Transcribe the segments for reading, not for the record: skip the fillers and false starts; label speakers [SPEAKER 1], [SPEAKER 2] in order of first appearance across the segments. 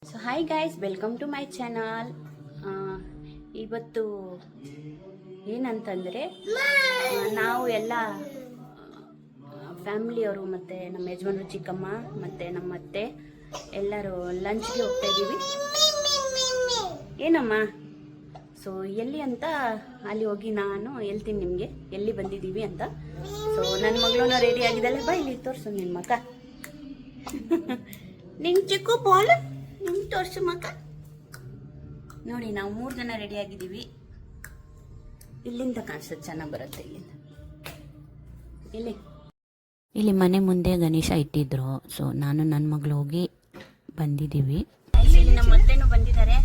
[SPEAKER 1] So hi guys, welcome to my channel. ಇವತ್ತು ಏನಂತಂದರೆ ನಾವು ಎಲ್ಲ ಫ್ಯಾಮಿಲಿಯವರು ಮತ್ತು ನಮ್ಮ ಯಜಮಾನರು, ಚಿಕ್ಕಮ್ಮ ಮತ್ತು ನಮ್ಮ ಅತ್ತೆ ಎಲ್ಲರೂ ಲಂಚ್ಗೆ ಹೋಗ್ತಾ ಇದ್ದೀವಿ. ಏನಮ್ಮ? ಸೊ ಎಲ್ಲಿ ಅಂತ ಅಲ್ಲಿ ಹೋಗಿ ನಾನು ಹೇಳ್ತೀನಿ ನಿಮಗೆ ಎಲ್ಲಿ ಬಂದಿದ್ದೀವಿ ಅಂತ. ಸೊ ನನ್ನ ಮಗಳನ್ನ ರೆಡಿ ಆಗಿದ್ದಲ್ಲ, ಬಾ ಇಲ್ಲಿ ತೋರಿಸು ನಿನ್ನ ಮಕ್ಕ. ನಿಂಗೆ ಚಿಕ್ಕು ಬಾಲ್ ನಿಂಗೆ ತೋರಿಸು ಮಕ್ಕ. ನೋಡಿ, ನಾವು 3 ಜನ ರೆಡಿ ಆಗಿದ್ದೀವಿ. ಇಲ್ಲಿಂದ ಕಾಣಿಸುತ್ತೆ, ಚೆನ್ನಾಗಿ ಬರುತ್ತೆ ಇಲ್ಲಿಂದ. ಇಲ್ಲಿ ಮನೆ ಮುಂದೆ ಗಣೇಶ ಇಟ್ಟಿದ್ರು. ಸೊ ನಾನು ನನ್ನ ಮಗಳು ಹೋಗಿ ಬಂದಿದ್ದೀವಿ. ಇಲ್ಲಿ ನಮ್ಮ ಅತ್ತೆನೂ ಬಂದಿದ್ದಾರೆ,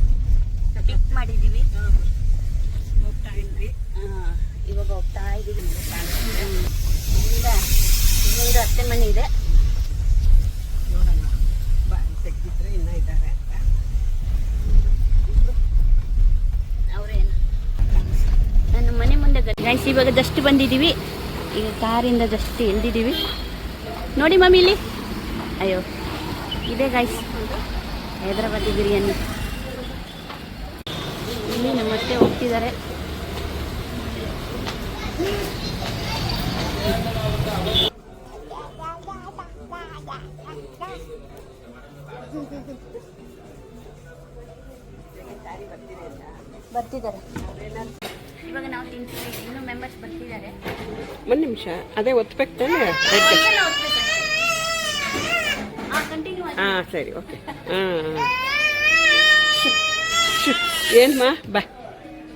[SPEAKER 1] ಪಿಕ್ ಮಾಡಿದ್ದೀವಿ. ಇವಾಗ ಹೋಗ್ತಾ ಇದ್ದೀವಿ. ಇನ್ನೊಂದು ಅತ್ತೆ ಮನೆ ಇದೆ. ನನ್ನ ಮನೆ ಮುಂದೆ ಗೈಸ್ ಇವಾಗ ಜಸ್ಟ್ ಬಂದಿದ್ದೀವಿ. ಈಗ ಕಾರಿಂದ ಜಸ್ಟ್ ಇಳ್ದಿದ್ದೀವಿ. ನೋಡಿ ಮಮ್ಮಿ ಇಲ್ಲಿ, ಅಯ್ಯೋ ಇದೆ ಗೈಸ್ ಹೈದರಾಬಾದಿ ಬಿರಿಯಾನಿ. ಇಲ್ಲಿ ನಮ್ಮ ಅತ್ತೆ ಹೋಗ್ತಿದ್ದಾರೆ. ಬರ್ತಿದ್ದಾರೆ. ಇವಾಗ ನಾವು ತಿಂತೀವಿ, ಇನ್ನೂ ಮೆಂಬರ್ಸ್ ಬರ್ತಿದ್ದಾರೆ.
[SPEAKER 2] ಒಂದು ನಿಮಿಷ, ಅದೇ ಒತ್ತಬೇಕು ತಾನೆ? ಹಾಂ ಸರಿ, ಓಕೆ. ಏನಮ್ಮ? ಬಾ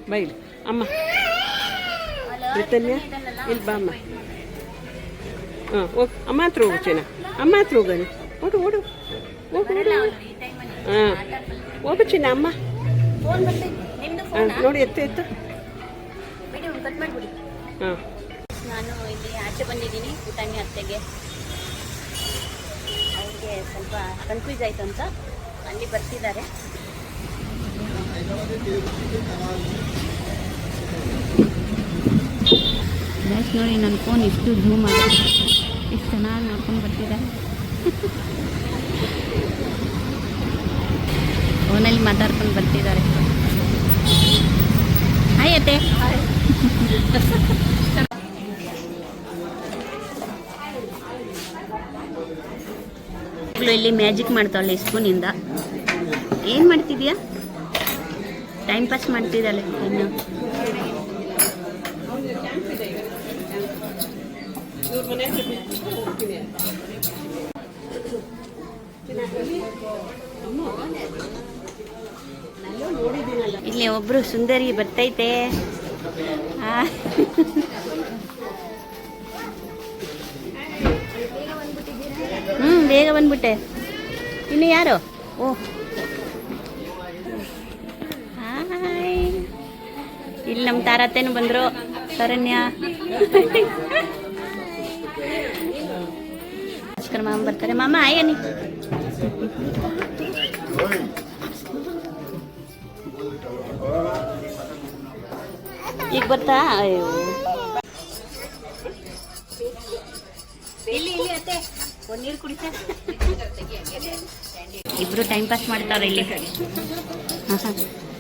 [SPEAKER 2] ಬಾ ಇಲ್ಲಿ ಅಮ್ಮ. ಚೈತನ್ಯ ಇಲ್ಲಿ ಬಾ ಅಮ್ಮ. ಓಕೆ, ಅಮ್ಮ ಹತ್ರ ಹೋಗು. ಚೆನ್ನ ಅಮ್ಮ ಹತ್ರ ಹೋಗೋಣ. ಓಡು ಓಡು ಹೋಗು. ಹಾಂ ಹೋಗು ಚಿನ್ನ. ಅಮ್ಮ ನೋಡಿ, ಎತ್ತು. ಹಾಂ,
[SPEAKER 1] ನಾನು ಇಲ್ಲಿ ಆಚೆ ಬಂದಿದ್ದೀನಿ ಪುಟಾಣಿ ಅತ್ತೆಗೆ. ಅವ್ರಿಗೆ ಸ್ವಲ್ಪ ಕನ್ಫ್ಯೂಸ್ ಆಯ್ತು ಅಂತ ಅಲ್ಲಿ ಬರ್ತಿದ್ದಾರೆ. ಗೈಸ್ ನೋಡಿ, ನನ್ನ ಫೋನ್ ಇಷ್ಟು ಝೂಮ್ ಆಗುತ್ತೆ, ಇಷ್ಟು ಚೆನ್ನಾಗಿ ನೋಡ್ಕೊಂಡು ಬರ್ತಿದ್ದಾರೆ. ಫೋನಲ್ಲಿ ಮಾತಾಡ್ಕೊಂಡು ಬರ್ತಿದ್ದಾರೆ. ಹಾಯ್ ಅತ್ತೆ. ಇಲ್ಲಿ ಮ್ಯಾಜಿಕ್ ಮಾಡ್ತಾಳೆ ಸ್ಪೂನಿಂದ. ಏನು ಮಾಡ್ತಿದ್ಯಾ? ಟೈಮ್ ಪಾಸ್ ಮಾಡ್ತಿದ್ದಾಳೆ ಇನ್ನು. ಇಲ್ಲಿ ಒಬ್ರು ಸುಂದರಿ ಬರ್ತೈತೆ. ಬೇಗ ಬಂದ್ಬಿಟ್ಟೆ. ಇನ್ನು ಯಾರು? ಓ ಹಾಯ್. ಇಲ್ಲಿ ನಮ್ಮ ತಾರತ್ತೇನು ಬಂದರು, ಶರಣ್ಯ. ಮಾಮ ಬರ್ತಾರೆ. ಮಾಮ ಆಯ್ಯನಿ ಈಗ ಬರ್ತಾ? ಅಯ್ಯೋ, ಇಲ್ಲಿ ಅತ್ತೆ ಒಂದು ನೀರು ಕುಡಿತ. ಇಬ್ರು ಟೈಮ್ ಪಾಸ್ ಮಾಡ್ತಾರೆ ಇಲ್ಲಿ.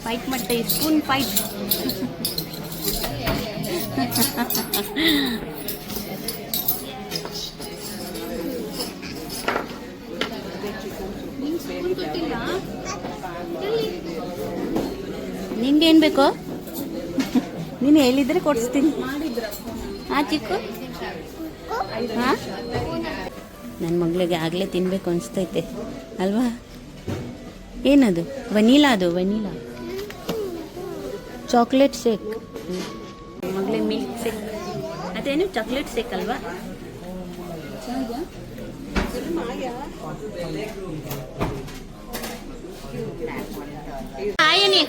[SPEAKER 1] ಫೈಟ್ ಮಾಡ್ತಾರೆ, ಸ್ಪೂನ್ ಫೈಟ್. ನಿಂಗೆ ಏನು ಬೇಕೋ ನೀನು ಹೇಳಿದ್ರೆ ಕೊಡಿಸ್ತೀನಿ. ಹಾಂ ಚಿಕ್ಕು. ಹಾಂ, ನನ್ನ ಮಗಳಿಗೆ ಆಗಲೇ ತಿನ್ನಬೇಕು ಅನಿಸ್ತೈತೆ ಅಲ್ವಾ? ಏನದು? ವನೀಲಾ. ಅದು ವನೀಲಾ ಚಾಕ್ಲೇಟ್ ಶೇಕ್. ಮಗಳಿಗೆ ಮಿಲ್ಕ್ ಶೇಕ್. ಅದೇನು ಚಾಕ್ಲೇಟ್ ಶೇಕ್ ಅಲ್ವಾ? ಹಾಯನಿ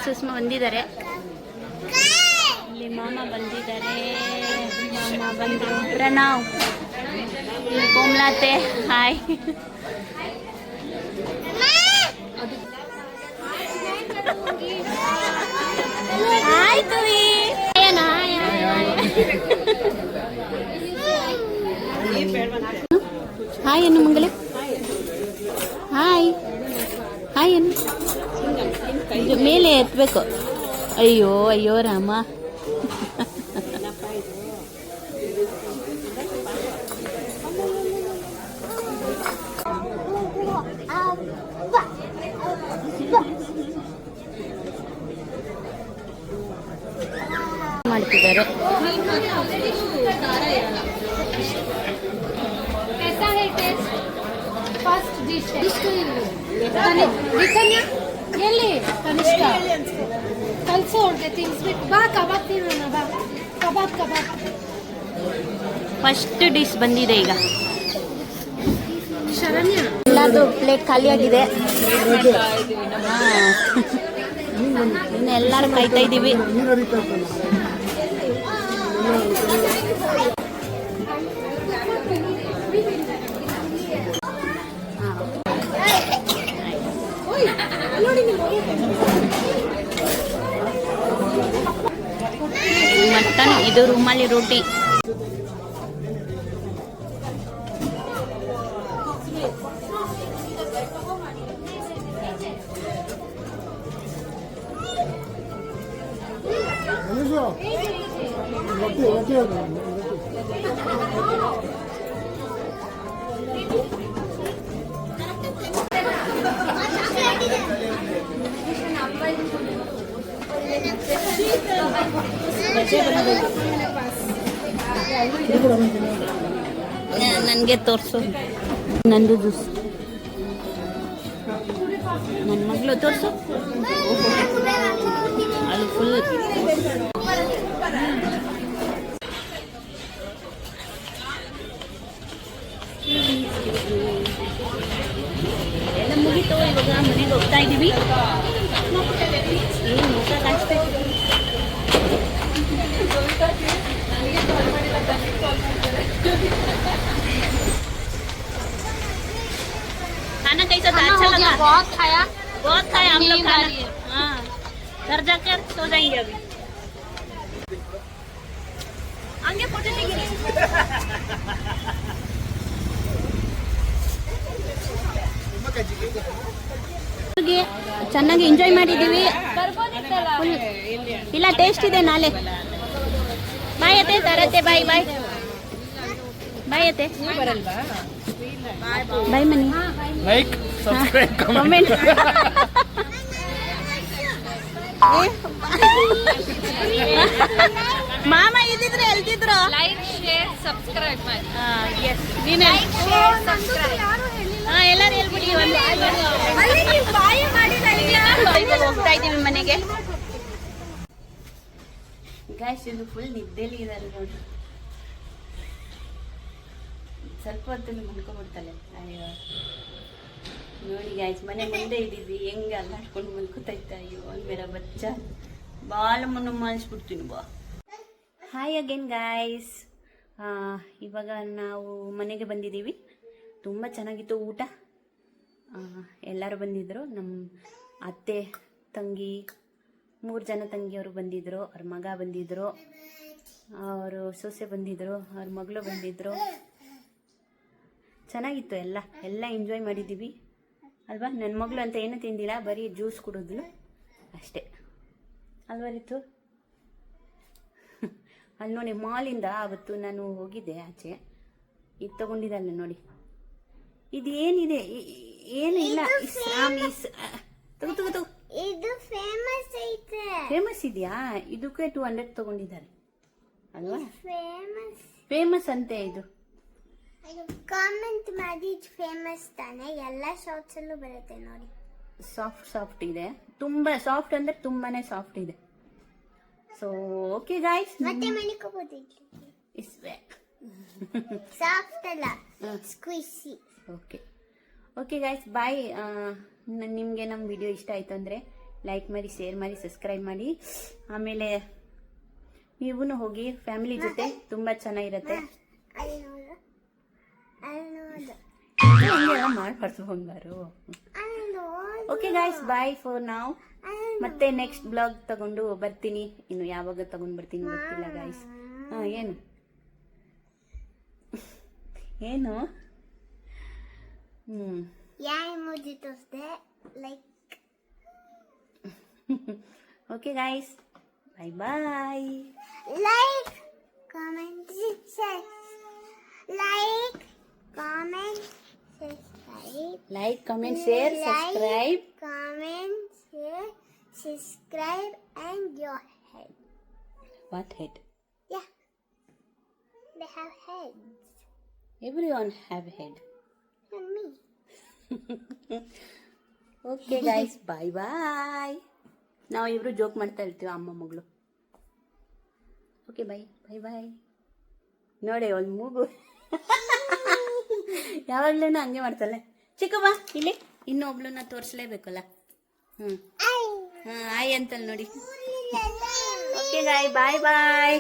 [SPEAKER 1] ಸುಷ್ಮಾ ಬಂದಿದ್ದಾರೆ. ಇಲ್ಲಿ ಮಾಮ ಬಂದಿದ್ದಾರೆ. ಮಾಮ ಬಂದರು. ಪ್ರಣವ್, ಕೋಮಲಾತೆ ಹಾಯ್. ಹಾಯ್ ತುವಿ. ಹಾಯ್ ಅನ್ನು ಮಂಗಲ. ಹಾಯ್. ಹಾಯ್ ಏನು ಇದು ಮೇಲೆ ಎತ್ತಬೇಕು. ಅಯ್ಯೋ ಅಯ್ಯೋ ರಾಮ. ಮಾಡ್ತಿದ್ದಾರೆ.
[SPEAKER 3] ಎಲ್ಲಿ ಕನಿಷ್ಠ ಕಲ್ಸೋ ಅವ್ರಿಗೆ ತಿನ್ಸ್ಬಿಟ್ಟು ಬಾ ಕಬಾಬ್ ತಿನ್ನೋಣ ಬಾ ಕಬಾಬ್
[SPEAKER 1] ಫಸ್ಟ್ ಡಿಶ್ ಬಂದಿದೆ ಈಗ.
[SPEAKER 3] ಶರಣ್ಯ
[SPEAKER 1] ಎಲ್ಲಾದು ಪ್ಲೇಟ್ ಖಾಲಿಯಾಗಿದೆ. ಇನ್ನು ಎಲ್ಲರೂ ಕಾಯ್ತಾ ಇದ್ದೀವಿ. ಮಟನ್, ಇದು ರುಮಾಲಿ ರೋಟಿ. ನನಗೆ ತೋರಿಸು ನಂದು ಜ್ಯೂಸ್. ನನ್ನ ಮಗಳು ತೋರಿಸು. ಅದು ಫುಲ್ ಎಲ್ಲ ಮುಗೀತು. ಇವಾಗ ಮನೆಗೆ ಹೋಗ್ತಾ ಇದ್ದೀವಿ. ಏನು ಊಟ ಅಷ್ಟೇ. खाना कैसा था? अच्छा लगा? बहुत खाया हम लोग खाना. हाँ, घर जाकर सो जाएंगे अभी. आगे फोटो लेंगे. ಚೆನ್ನಾಗಿ ಎಂಜಾಯ್ ಮಾಡಿದ್ದೀವಿ. ಇಲ್ಲ ಟೇಸ್ಟ್ ಇದೆ. ನಾಳೆ ಬಾಯ್ ಅತ್ತೆ ತರತ್ತೆ. ಬಾಯ್ ಬಾಯ್ ಬಾಯ್ ಅತ್ತೆ. Bye Mani.
[SPEAKER 4] Like, subscribe,
[SPEAKER 1] comment. ಮಾಮ ಇದ್ದಿದ್ರೆ ಎಲ್ತಿದ್ರು.
[SPEAKER 3] ಲೈಕ್ ಶೇರ್ ಸಬ್ಸ್ಕ್ರೈಬ್ ಮಾಡಿ.
[SPEAKER 1] ಎಸ್ ನೀನೆ ಎಲ್ಲರೂ ಹೇಳ್ಬಿಡಿ. ಹೋಗ್ತಾ ಇದ್ದೀವಿ ಮನೆಗೆ. ಗಾಯ್ಸ್ ಇದು ಫುಲ್ ನಿದ್ದೆಲಿ ಇದ್ದಾರೆ ನೋಡಿ. ಸ್ವಲ್ಪ ಹೊತ್ತಲ್ಲಿ ಮಲ್ಕೊಬಿಡ್ತಾಳೆ. ಅಯ್ಯೋ ನೋಡಿ ಗಾಯ್ಸ್, ಮನೆ ಮುಂದೆ ಇದ್ದೀವಿ. ಹೆಂಗೆ ಅಲ್ಲಾಡ್ಕೊಂಡು ಮಲ್ಕೋತೈತೆ. ಅಯ್ಯೋ ಮೇರಾ ಬಚ್ಚ ಬಾಳ ಮಣ್ಣು ಮಾಡಿಸ್ಬಿಡ್ತೀನಿ ಬಾ. Hi again guys. ಇವಾಗ ನಾವು ಮನೆಗೆ ಬಂದಿದ್ದೀವಿ. ತುಂಬ ಚೆನ್ನಾಗಿತ್ತು ಊಟ. ಎಲ್ಲರೂ ಬಂದಿದ್ದರು. ನಮ್ಮ ಅತ್ತೆ ತಂಗಿ 3 ಜನ ತಂಗಿಯವರು ಬಂದಿದ್ದರು. ಅವ್ರ ಮಗ ಬಂದಿದ್ದರು, ಅವರು ಸೊಸೆ ಬಂದಿದ್ದರು, ಅವ್ರ ಮಗಳು ಬಂದಿದ್ದರು. ಚೆನ್ನಾಗಿತ್ತು. ಎಲ್ಲ ಎಂಜಾಯ್ ಮಾಡಿದ್ದೀವಿ ಅಲ್ವಾ. ನನ್ನ ಮಗಳು ಅಂತ ಏನೂ ತಿಂದಿಲ್ಲ, ಬರೀ ಜ್ಯೂಸ್ ಕುಡಿದ್ಲು ಅಷ್ಟೇ ಅಲ್ವಾ ರೀತು. ಅಲ್ಲಿ ನೋಡಿ ಮಾಲಿಂದ ಅವತ್ತು ನಾನು ಹೋಗಿದ್ದೆ ಆಚೆ. ಇದು ತೊಗೊಂಡಿದ್ದಲ್ಲ ನೋಡಿ. ಇದು ಏನಿದೆ ಏನು ಇಲ್ಲ.
[SPEAKER 3] ಇದು ಫೇಮಸ್ ಐತೆ.
[SPEAKER 1] ಫೇಮಸ್ ಇದೆಯಾ? ಇದಕ್ಕೆ 200 ತಗೊಂಡಿದ್ದಾರೆ ಅಲ್ವಾ. ಫೇಮಸ್ ಅಂತೆ ಇದು.
[SPEAKER 3] ಕಾಮೆಂಟ್ ಮಾಡಿ. ಫೇಮಸ್ ತಾನೆ, ಎಲ್ಲ ಶಾರ್ಟ್ಸ್ ಅಲ್ಲೂ ಬರುತ್ತೆ ನೋಡಿ.
[SPEAKER 1] ಸಾಫ್ಟ್ ಇದೆ. ತುಂಬಾ ಸಾಫ್ಟ್ ಅಂದ್ರೆ ತುಂಬಾನೇ ಸಾಫ್ಟ್ ಇದೆ. ಸೊ ಓಕೆ ಗಾಯ್ಸ್,
[SPEAKER 3] ಮತ್ತೆ ಮನಿಕೋಬಹುದು.
[SPEAKER 1] ಇಸ್ವೆ
[SPEAKER 3] ಸಾಫ್ಟ್ ಅಲ್ಲ, ಸ್ಕ್ವಿಸಿ.
[SPEAKER 1] ಓಕೆ ಗಾಯ್ಸ್, ಬಾಯ್. ನಿಮಗೆ ನಮ್ಮ ವಿಡಿಯೋ ಇಷ್ಟ ಆಯಿತು ಅಂದರೆ ಲೈಕ್ ಮಾಡಿ, ಶೇರ್ ಮಾಡಿ, ಸಬ್ಸ್ಕ್ರೈಬ್ ಮಾಡಿ. ಆಮೇಲೆ ನೀವೂ ಹೋಗಿ ಫ್ಯಾಮಿಲಿ ಜೊತೆ ತುಂಬ ಚೆನ್ನಾಗಿರುತ್ತೆ. ಮಾಡ್ಬಾರ್ದು ಬಂಗಾರು. ಓಕೆ ಗಾಯ್ಸ್, ಬಾಯ್ ಫಾರ್ ನಾವ್. ಮತ್ತೆ ನೆಕ್ಸ್ಟ್ ಬ್ಲಾಗ್ ತಗೊಂಡು ಬರ್ತೀನಿ. ಇನ್ನು ಯಾವಾಗ ತಗೊಂಡು ಬರ್ತೀನಿ ಗೊತ್ತಿಲ್ಲ ಗಾಯ್ಸ್. ಏನು
[SPEAKER 3] ಯಾ ಎಮೋಜಿ ತೋರಿಸ್ದೆ like
[SPEAKER 1] okay guys, bye bye.
[SPEAKER 5] Like, comment, subscribe. Like, comment, subscribe.
[SPEAKER 1] Like, comment, share, subscribe.
[SPEAKER 5] Comment, share, subscribe, and your head.
[SPEAKER 1] What head?
[SPEAKER 5] Yeah, they have heads.
[SPEAKER 1] Everyone have head.
[SPEAKER 5] And me.
[SPEAKER 1] Okay guys, bye bye. ನಾವು ಇಬ್ರು joke ಮಾಡ್ತಾ ಇರ್ತೀವಿ, ಅಮ್ಮ ಮಗಳು. Okay bye bye bye. ನೋಡಿ ಒಂದು ಮೂಗು ಯಾವಾಗ್ಲೂ ಹಂಗೆ ಮಾಡ್ತಾಳೆ. ಚಿಕ್ಕಮ್ಮ ಇಲ್ಲಿ ಇನ್ನೊಬ್ಳನ್ನ ತೋರಿಸ್ಲೇಬೇಕಲ್ಲ. ಹಾಂ ಆಯ್ ಅಂತಲ್ ನೋಡಿ. ಓಕೆ ಗಾಯ್, ಬಾಯ್ ಬಾಯ್.